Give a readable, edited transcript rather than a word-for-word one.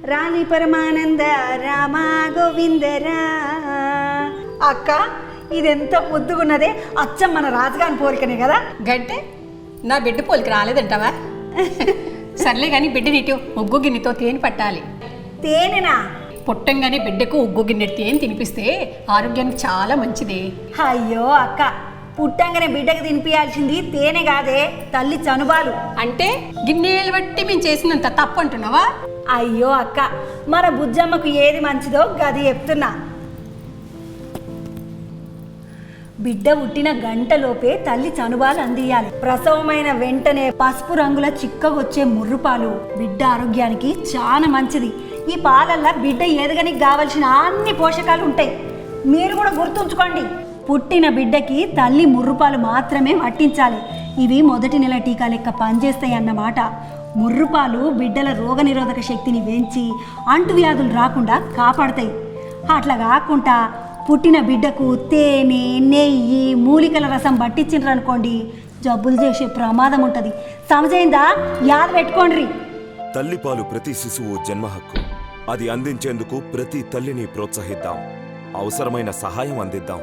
రాణి పరమానంద రామ గోవిందరా. అక్క ఇదెంత ముద్దుగున్నదే, అచ్చం మన రాజుగాని పోలికనే కదా. గంటే నా బిడ్డ పోలికి రాలేదంటావా? సర్లే కానీ బిడ్డ నీటి ఉగ్గు గిన్నెతో తేనె పట్టాలి. తేనెనా? పుట్టంగానే బిడ్డకు ఉగ్గు గిన్నె తేనె తినిపిస్తే ఆరోగ్యానికి చాలా మంచిది. అయ్యో అక్క, పుట్టంగానే బిడ్డకు తినిపించాల్సింది తేనె కాదే, తల్లి చనుబాలు. అంటే గిన్నెలు బట్టి మేము చేసినంత తప్పు అంటున్నావా? అయ్యో అక్క, మన బుజ్జమ్మకు ఏది మంచిదో గది చెప్తున్నా. బిడ్డ పుట్టిన గంటలోపే తల్లి చనుబాలు అందియాలి. ప్రసవమైన వెంటనే పసుపు రంగుల చిక్కగొచ్చే ముర్రుపాలు బిడ్డ ఆరోగ్యానికి చాలా మంచిది. ఈ పాలల్లో బిడ్డ ఎదగనికి కావలసిన అన్ని పోషకాలు ఉంటాయి. మీరు కూడా గుర్తుంచుకోండి, పుట్టిన బిడ్డకి తల్లి ముర్రుపాలు మాత్రమే పట్టించాలి. ఇవి మొదటి నెల టీకా లెక్క పనిచేస్తాయి అన్నమాట. ముర్రుపాలు బిడ్డల రోగనిరోధక శక్తిని పెంచి అంటువ్యాధులు రాకుండా కాపాడతాయి. అట్లా కాకుండా పుట్టిన బిడ్డకు తేనె, నెయ్యి, మూలికల రసం పట్టించిండ్రు అనుకోండి, జబ్బులు చేసే ప్రమాదం ఉంటుంది. సమజైందా? యాద పెట్టుకోండి. తల్లిపాలు ప్రతి శిశువు జన్మ హక్కు. అది అందించేందుకు ప్రతి తల్లిని ప్రోత్సహిద్దాం. అవసరమైన సహాయం అందిద్దాం.